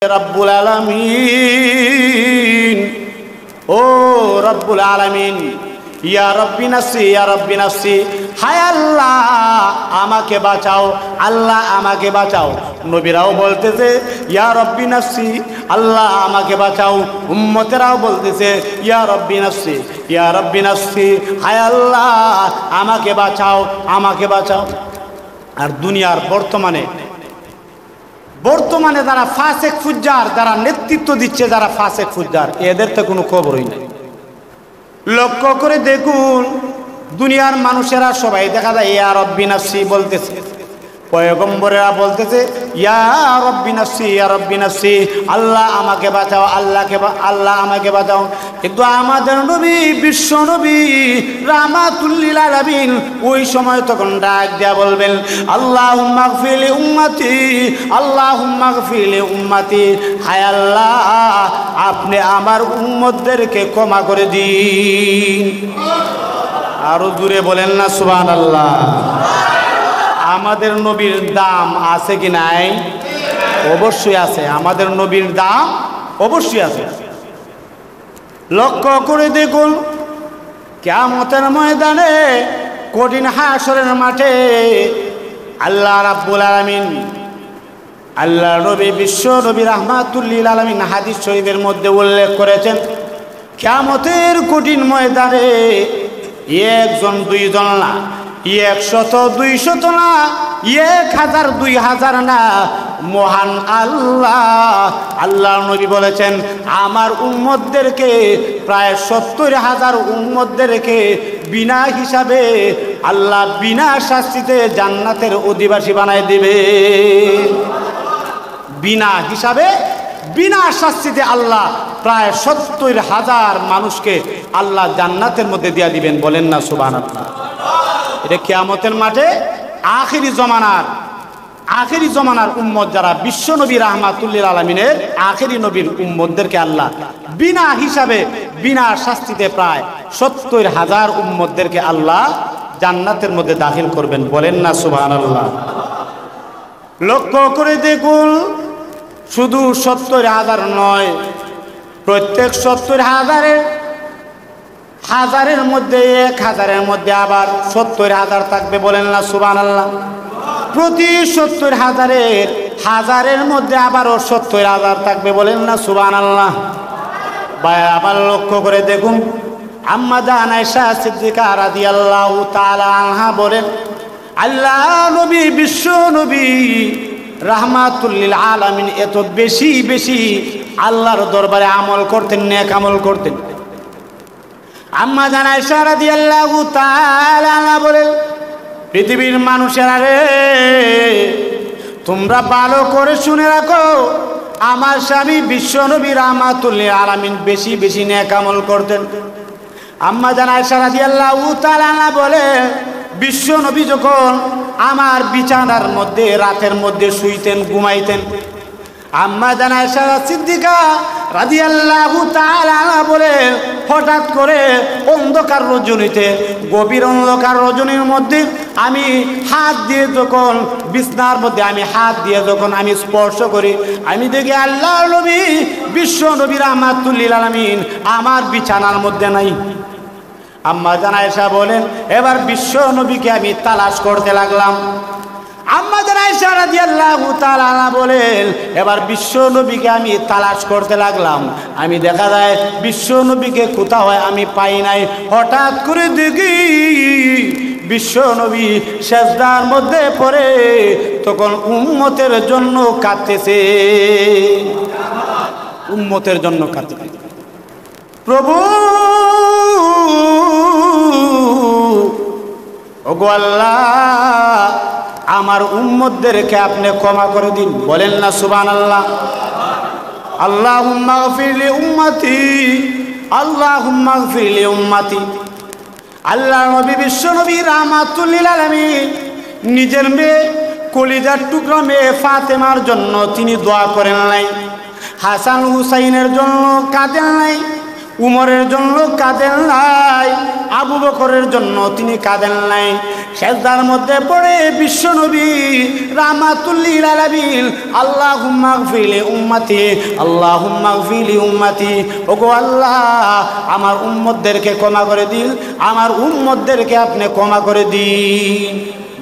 রব্বুল আলামিন, ও রব্বুল আলামিন, ইয়া রব্বি নাফসি, ইয়া রব্বি নাফসি, হায় আল্লাহ আমাকে বাঁচাও, আল্লাহ আমাকে বাঁচাও। নবীরাও বলতেছে ইয়া রব্বি নাফসি, আল্লাহ আমাকে বাঁচাও। উম্মতেরাও বলতেছে ইয়া রব্বি নাফসি, ইয়া রব্বি নাফসি, হায় আল্লাহ আমাকে বাঁচাও, আমাকে বাঁচাও। আর দুনিয়ার বর্তমানে যারা ফাসেক ফুজ্জার, যারা নেতৃত্ব দিচ্ছে, যারা ফাসেক ফুজ্জার, এদের তো কোনো খবরই নেই। লক্ষ্য করে দেখুন, দুনিয়ার মানুষেরা সবাই দেখা যায় ইয়া রব্বি নাফসি বলতেছে, পয়গম্বরেরা বলতেছে ইয়া রব্বি নাফসি, ইয়া রব্বি নাফসি, আল্লাহ আমাকে বাঁচাও, আল্লাহ আমাকে বাঁচাও। কিন্তু আমাদের নবী, বিশ্ব নবী রাহমাতুল লিল আলামিন ওই সময় তখন ডাক দেয়া বলবেন আল্লাহুম্মা গফির লি উম্মতি, আল্লাহুম্মা গফির লি উম্মতি, হায় আল্লাহ আপনি আমার উম্মতদেরকে ক্ষমা করে দিন। আরো জোরে বলেন না সুবহানাল্লাহ। আমাদের নবীর দাম আছে কি নাই? অবশ্যই আছে, আমাদের নবীর দাম অবশ্যই আছে। লক্ষ্য করে দেখুন, কিয়ামতের ময়দানে, কঠিন হাসরের মাঠে আল্লাহ রাব্বুল আলামিন, আল্লাহ নবী, বিশ্ব নবী রাহমাতুল লিল আলামিন হাদিস শরীফের মধ্যে উল্লেখ করেছেন, কিয়ামতের কঠিন ময়দানে একজন দুইজন না, 100 200 না, 1000 2000 না, মহান আল্লাহ নবী বলেছেন আমার উম্মতদেরকে, প্রায় 70,000 উম্মতদেরকে বিনা হিসাবে আল্লাহ বিনা শাস্তিতে জান্নাতের অধিবাসী বানায় দিবে। বিনা হিসাবে, বিনা শাস্তিতে আল্লাহ প্রায় 70,000 মানুষকে আল্লাহ জান্নাতের মধ্যে দিয়ে দিবেন। বলেন না সুবহানাল্লাহ। এটা কিয়ামতের মাঠে আখেরি জমানার উম্মত যারা, বিশ্ব নবী রাহমাতুল লিল আলামিনের আখেরি নবীর উম্মতদেরকে আল্লাহ বিনা হিসাবে, বিনা শাস্তিতে প্রায় 70,000 উম্মতদেরকে আল্লাহ জান্নাতের মধ্যে দাখিল করবেন। বলেন না সুবহানাল্লাহ। লক্ষ্য করে দেখুন, শুধু 70,000 নয়, প্রত্যেক 70,000-এর মধ্যে 1000-এর মধ্যে আবার 70,000 থাকবে। বলেন না সুবহানাল্লাহ। প্রতি 70,000-এর মধ্যে আবারও 70,000 থাকবে। বলেন না সুবহানাল্লাহ। ভাই আবার লক্ষ্য করে দেখুন, আম্মা জান আয়েশা সিদ্দিকা রাদিয়াল্লাহু তাআলা আনহা বলেন আল্লাহ নবী, বিশ্ব নবী রাহমাতুল লিল আলামিন এত বেশি বেশি আল্লাহর দরবারে আমল করতেন, নেক আমল করতেন। আম্মা জান আয়েশা রাদিয়াল্লাহু তাআলা আনহা বলেন পৃথিবীর মানুষেরা রে, তোমরা ভালো করে শুনে রাখো, আমার স্বামী বিশ্ব নবী রাহমাতুল লিল আলামিন বেশি বেশি নেক আমল করতেন। আম্মা জান আয়েশা রাদিয়াল্লাহু তাআলা আনহা বলে বিশ্ব নবী যখন আমার বিছানার মধ্যে রাতের মধ্যে শুইতেন, ঘুমাইতেন, আম্মা জান আয়েশা সিদ্দিকা রাদিয়াল্লাহু তাআলা আনহা বলে হঠাৎ করে অন্ধকার রজনীতে, গভীর অন্ধকার রজনীর মধ্যে আমি হাত দিয়ে যখন বিছনার মধ্যে আমি হাত দিয়ে যখন আমি স্পর্শ করি, আমি দেখি আল্লাহ নবী, বিশ্ব নবী রাহমাতুল লিল আলামিন আমার বিছানার মধ্যে নাই। আম্মা জান আয়েশা বলেন এবার বিশ্ব নবীকে আমি তালাশ করতে লাগলাম। আম্মা জান আয়েশা রাদিয়াল্লাহু তাআলা আনহা বলেন এবার বিশ্ব নবীকে আমি তালাশ করতে লাগলাম। আমি দেখা যায় বিশ্ব নবীকে কোথাও আমি পাই নাই। হঠাৎ করে দেখি বিশ্ব নবী সেজদার মধ্যে পড়ে তখন উম্মতের জন্য কাঁদতেছে, উম্মতের জন্য কাঁদতেছে। প্রভু ওগো আল্লাহ, আমার উম্মতদেরকে আপনি ক্ষমা করে দিন। বলেন না সুবহানাল্লাহ। আল্লাহুম্মা গফির লি উম্মতি, আল্লাহুম্মা গফির লি উম্মতি। আল্লাহ নবী, বিশ্ব নবী রাহমাতুল লিল আলামিন নিজের মেয়ে, কলিজার টুকরা মেয়ে ফাতেমার জন্য তিনি দোয়া করেন নাই, হাসান হুসাইনের জন্য কাঁদেন নাই, উমরের জন্য কাঁদেন নাই, আবু বকরের জন্য তিনি কাঁদেন নাই, সেজদার মধ্যে পড়ে বিশ্বনবী রাহমাতুল লিল আলামিন আল্লাহুম্মা গফিরলি উম্মতি, আল্লাহুম্মা গফিরলি উম্মতি, ওগো আল্লাহ আমার উম্মতদেরকে ক্ষমা করে দিন, আমার উম্মতদেরকে আপনি ক্ষমা করে দিন।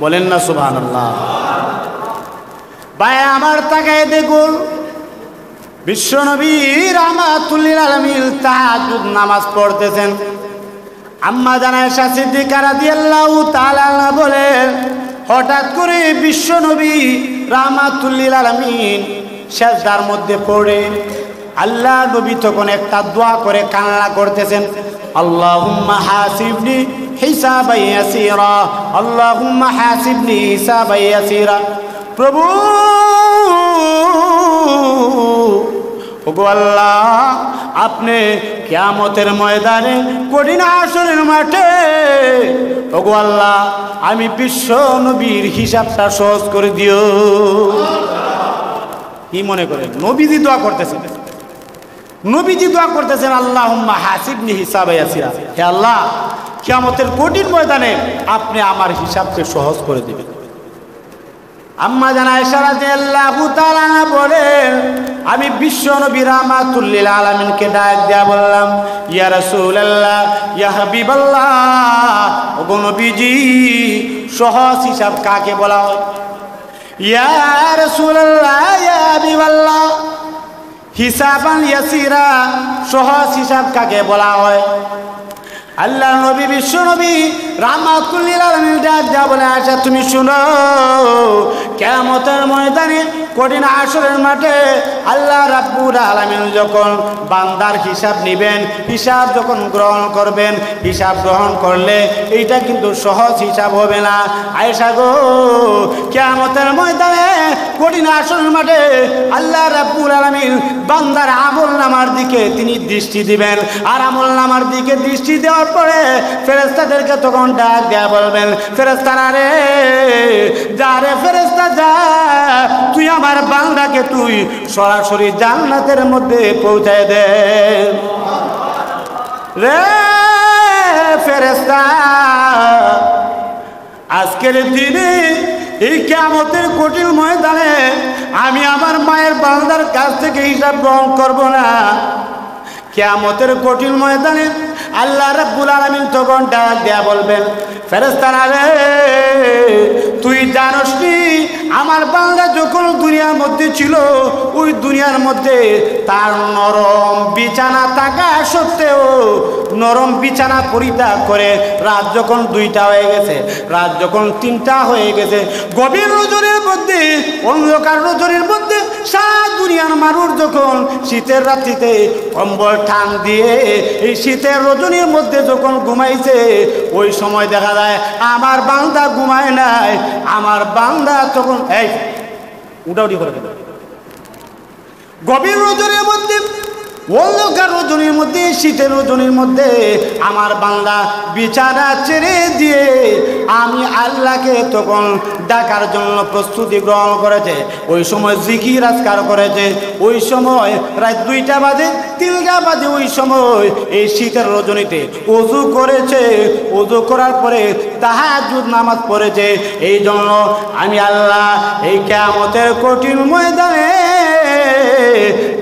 বলেন না সুবহানাল্লাহ। ভাই আমার তাকায় দেখুন, বিশ্বনবী রাহমাতুল লিল আলামিন তাহাজ্জুদ নামাজ পড়তেছেন। আম্মা জান আয়েশা সিদ্দিকা রাদিয়াল্লাহু তাআলা আনহা বলে, হঠাৎ করে বিশ্বনবী রাহমাতুল লিল আলামিন সিজদার মধ্যে পড়ে আল্লাহ নবী তখন একটা দোয়া করে কান্না করতেছেন, আল্লাহুম্মা হাসিবনি হিসাবান ইয়াসীরা, আল্লাহুম্মা হাসিবনি হিসাবান ইয়াসীরা। প্রভু ওগো আল্লাহ, আপনি কিয়ামতের ময়দানে কঠিন হাসরের মাঠে ওগো আল্লাহ আমি বিশ্ব নবীর হিসাবটা সহজ করে দিও। কি মনে করেন নবীজি দোয়া করতেছেন, নবীজি দোয়া করতেছেন আল্লাহুম্মা হাসিবনি হিসাবান ইয়াসীরা, হে আল্লাহ কিয়ামতের কঠিন ময়দানে আপনি আমার হিসাবকে সহজ করে দিবেন। আম্মা জান আয়েশা রাদিয়াল্লাহু তাআলা আনহা বলেন, আমি বিশ্ব নবী রাহমাতুল লিল আলামিনকে ডাক দিয়া বললাম, ইয়া রাসূলুল্লাহ, ইয়া হাবিবাল্লাহ, ওগো নবীজি সহজ হিসাব কাকে বলা হয়? ইয়া রাসূলুল্লাহ, ইয়া হাবিবাল্লাহ, হিসাবান ইয়াসীরা সহজ হিসাব কাকে বলা হয়? আল্লাহ নবী বিশ্ব নবী রাহমাতুল লিল আলামিন ডাক দিয়া বলে, আচ্ছা তুমি শুনো, কিয়ামতের ময়দানে কঠিন হাসরের মাঠে আল্লাহ রাব্বুল আলামিন যখন বান্দার হিসাব নেবেন, হিসাব যখন গ্রহণ করবেন, হিসাব গ্রহণ করলে এইটা কিন্তু সহজ হিসাব হবে না। আয়েশা গো, কিয়ামতের ময়দানে কঠিন হাসরের মাঠে আল্লাহ রাব্বুল আলামিন বান্দার আমলনামার দিকে তিনি দৃষ্টি দিবেন, আর আমলনামার দিকে দৃষ্টি দেওয়ার পরে ফেরেশতাদেরকে তখন ডাক দেয়া বলবেন, ফেরেশতারা রে, যা রে ফেরেশতা যা, তুই আমার বান্দাকে তুই সরাসরি জান্নাতের মধ্যে পৌঁছায় দে। রে ফেরেশতা, আজকের দিনে এই কিয়ামতের কঠিন ময়দানে আমি আমার মায়ের বান্দার কাছ থেকে হিসাব গ্রহণ করব না। কিয়ামতের কঠিন ময়দানে আল্লাহ রাব্বুল আলামিন তখন ডাক দেয়া বলবেন, ফেরেশতারা রে, তুই জানোস নি আমার বান্দা যখন দুনিয়ার মধ্যে ছিল, ওই দুনিয়ার মধ্যে তার নরম বিছানা থাকা সত্ত্বেও নরম বিছানা পরিত্যাগ করে রাত যখন 2টা হয়ে গেছে, রাত যখন 3টা হয়ে গেছে, গভীর রজনীর মধ্যে, অন্ধকার রজনীর মধ্যে সারা দুনিয়ার মানুষ যখন শীতের রাত্রিতে কম্বল টান দিয়ে এই শীতের রজনীর মধ্যে যখন ঘুমাইছে, ওই সময় দেখা যায় আমার বান্দা ঘুমায় নাই, আমার বান্দা তখন এই উঠাউটি করে দেবে। গভীর রজনীর মধ্যে, অন্ধকার রজনীর মধ্যে, শীতের রজনীর মধ্যে আমার বান্দা বিছানা ছেড়ে দিয়ে আমি আল্লাহকে তখন ডাকার জন্য প্রস্তুতি গ্রহণ করেছে, ওই সময় জিকির আজকার করেছে, ওই সময় রাত 2টা বাজে 3টা বাজে, ওই সময় এই শীতের রজনীতে ওযু করেছে, ওযু করার পরে তাহাজ্জুদ নামাজ পড়েছে। এই জন্য আমি আল্লাহ এই কিয়ামতের কঠিন ময়দানে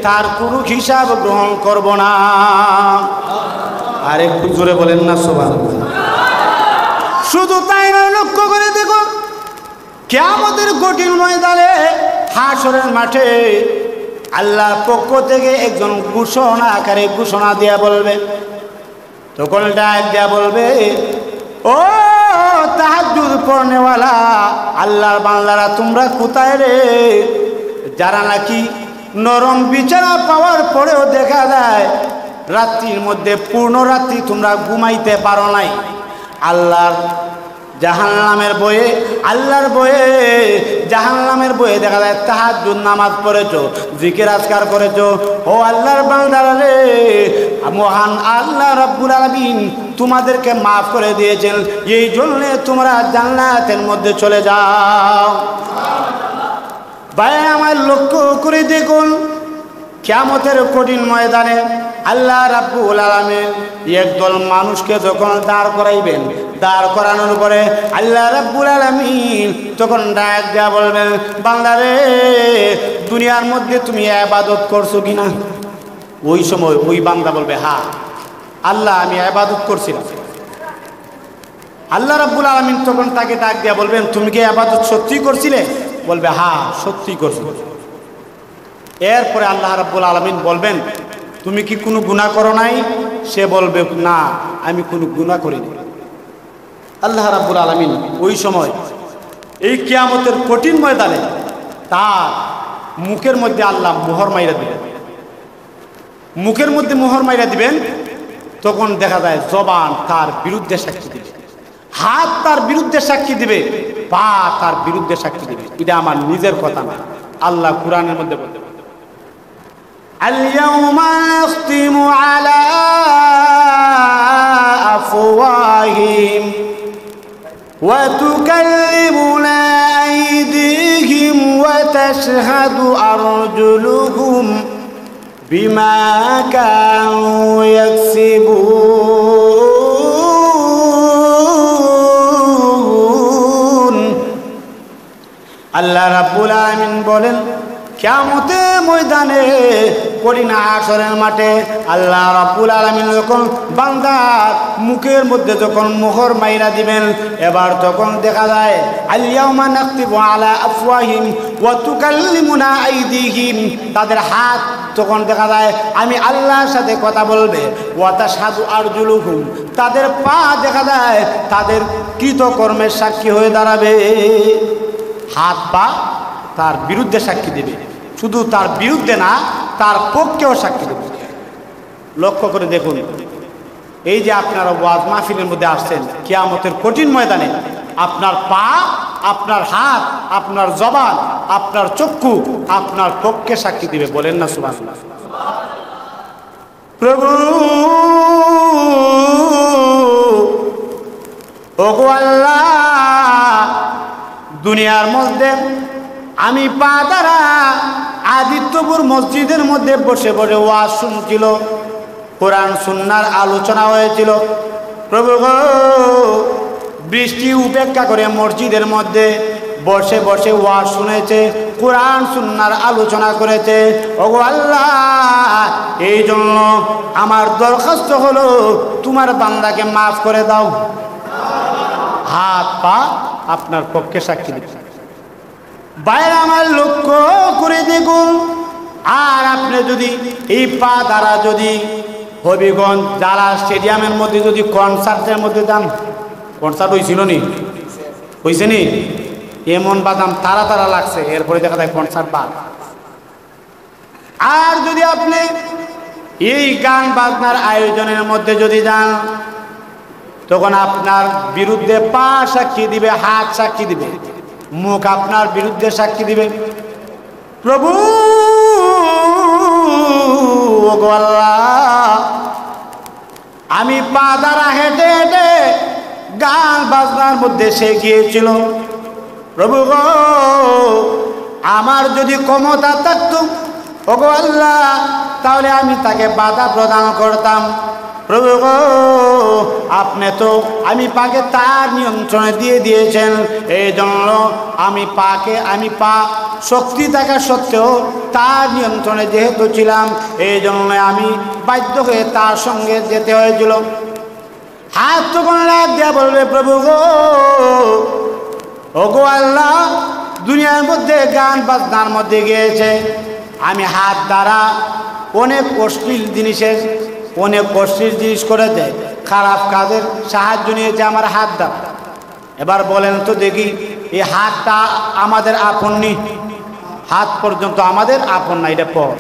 তার কোনো হিসাব গ্রহণ করব না। আর একটু জোরে বলেন না সুবহানাল্লাহ। শুধু তাই নয়, লক্ষ্য করে দেখো, কিয়ামতের কঠিন ময়দানে হাসরের মাঠে আল্লাহর পক্ষ থেকে একজন ঘোষণা আকারে ঘোষণা দেয়া বলবে, তখন ডাক দেয়া বলবে, ও তাহাজ্জুদ পড়নেওয়ালা আল্লাহর বান্দারা, তোমরা কোথায় রে? যারা নাকি নরম বিছানা পাওয়ার পরেও দেখা যায় রাত্রির মধ্যে পূর্ণ রাত্রি তোমরা ঘুমাইতে পারো নাই, আল্লাহর জাহান্নামের বয়ে, আল্লাহর বয়ে, জাহান্নামের বয়ে দেখা যায় তাহাজ্জুদ নামাজ পড়েছো, জিকির আজকার করেছো, ও আল্লাহর বান্দারা রে, মহান আল্লাহ রাব্বুল আলামিন তোমাদেরকে মাফ করে দিয়েছেন, এই জন্য তোমরা জান্নাতের মধ্যে চলে যাও। ভাই আমার লক্ষ্য করে দেখুন, কিয়ামতের কঠিন ময়দানে আল্লাহ রাব্বুল আলামিন একদল মানুষকে যখন দাঁড় করাইবেন, দাঁড় করানোর পরে আল্লাহ রাব্বুল আলামিন তখন ডাক দেয়া বলবেন, বান্দারে দুনিয়ার মধ্যে তুমি ইবাদত করছো কিনা? ওই সময় ওই বান্দা বলবে, হ্যাঁ আল্লাহ আমি ইবাদত করছিলাম। আল্লাহ রাব্বুল আলামিন তখন তাকে ডাক দেয়া বলবেন, তুমি কি ইবাদত সত্যি করছিলে? বলবে, হ্যাঁ সত্যি করছি। এরপরে আল্লাহ রাব্বুল আলামিন বলবেন, তুমি কি কোনো গুনাহ করো নাই? সে বলবে, না আমি কোনো গুনাহ করিনি। আল্লাহ রাব্বুল আলামিন ওই সময় এই কিয়ামতের কঠিন ময়দানে তার মুখের মধ্যে আল্লাহ মোহর মাইরা দিবেন। মুখের মধ্যে মোহর মাইরা দিবেন, তখন দেখা যায় জবান তার বিরুদ্ধে সাক্ষী দিবে, হাত তার বিরুদ্ধে সাক্ষী দিবে, পা তার বিরুদ্ধে সাক্ষী দিবে। এটা আমার নিজের কথা না, আল্লাহ কুরআনের মধ্যে বলতে আল-ইয়াওমা নাখতিমু আলা আফওয়াহিহিম ওয়া তুকাল্লিমুনা আইদিহিম ওয়া তাশহাদু আরজুলুহুম বিমা কানু ইয়াকসিবুন। আল্লাহ রাব্বুল আলামিন বলেন, কিয়ামতের ময়দানে কঠিন হাসরের মাঠে আল্লাহ রাব্বুল আলামিন যখন বান্দার মুখের মধ্যে যখন মোহর মাইরা দিবেন, এবার তখন দেখা যায় আল-ইয়াওমা নাখতিমু আলা আফওয়াহিহিম ওয়া তুকাল্লিমুনা আইদিহিম, তাদের হাত তখন দেখা যায় আমি আল্লাহর সাথে কথা বলবে, ওয়া তাশহাদু আরজুলুহুম, তাদের পা দেখা যায় তাদের কৃতকর্মের সাক্ষী হয়ে দাঁড়াবে। হাত পা তার বিরুদ্ধে সাক্ষী দেবে, শুধু তার বিরুদ্ধে না তার পক্ষেও সাক্ষী দেবে। লক্ষ্য করে দেখুন, এই যে আপনারা ওয়াজ মাহফিলের মধ্যে আসছেন, কিয়ামতের কঠিন ময়দানে আপনার পা, আপনার হাত, আপনার জবান, আপনার চক্ষু আপনার পক্ষে সাক্ষী দিবে। বলেন না সুবহানাল্লাহ। প্রভু ওগো আল্লাহ, দুনিয়ার মধ্যে আমি পা দ্বারা আদিত্যপুর মসজিদের মধ্যে বসে বসে ওয়াজ শুনছিল, কোরআন সুন্নাহর আলোচনা হয়েছিল। প্রভু গো, বৃষ্টি উপেক্ষা করে মসজিদের মধ্যে বসে বসে ওয়াজ শুনেছে, কোরআন সুন্নাহর আলোচনা করেছে। ওগো আল্লাহ, এই জন্য আমার দরখাস্ত হলো তোমার বান্দাকে মাফ করে দাও। হাত পা আপনার পক্ষে সাক্ষী দিচ্ছে। বাইরে আমার লক্ষ্য করে দেখুন, আর আপনি যদি এই পা দ্বারা যদি হবিগঞ্জ যারা স্টেডিয়ামের মধ্যে যদি কনসার্টের মধ্যে যান, কনসার্ট হয়েছিল নি, হয়েছে নি, এমন বাদাম তারা তারা লাগছে, এরপরে দেখা যায় কনসার্ট বাদ। আর যদি আপনি এই গান বাজনার আয়োজনের মধ্যে যদি যান, তখন আপনার বিরুদ্ধে পা সাক্ষী দিবে, হাত সাক্ষী দিবে, মুখ আপনার বিরুদ্ধে সাক্ষী দিবে। প্রভু ওগো আল্লাহ, আমি পা দ্বারা হেঁটে হেঁটে গান বাজনার মধ্যে সে গিয়েছিল। প্রভু গো, আমার যদি ক্ষমতা থাকতো ওগো আল্লাহ, তাহলে আমি তাকে বাধা প্রদান করতাম। প্রভু গো, আপনি তো আমি পাকে তার নিয়ন্ত্রণে দিয়ে দিয়েছেন, এই জন্য আমি পা শক্তি থাকা সত্ত্বেও তার নিয়ন্ত্রণে যেহেতু ছিলাম, এই জন্য আমি বাধ্য হয়ে তার সঙ্গে যেতে হয়েছিল। হাত তখন রাগ দেয়া বলবে, প্রভু গো ওগো আল্লাহ, দুনিয়ার মধ্যে গান বাজনার মধ্যে গিয়েছে, আমি হাত দ্বারা অনেক অশ্লীল জিনিসের অনেক অশ্লীল জিনিস করেছে, খারাপ কাজের সাহায্য নিয়েছে আমার হাত দ্বারা। এবার বলেন তো দেখি, এই হাতটা আমাদের আপন নি? হাত পর্যন্ত আমাদের আপন না, এটা পর।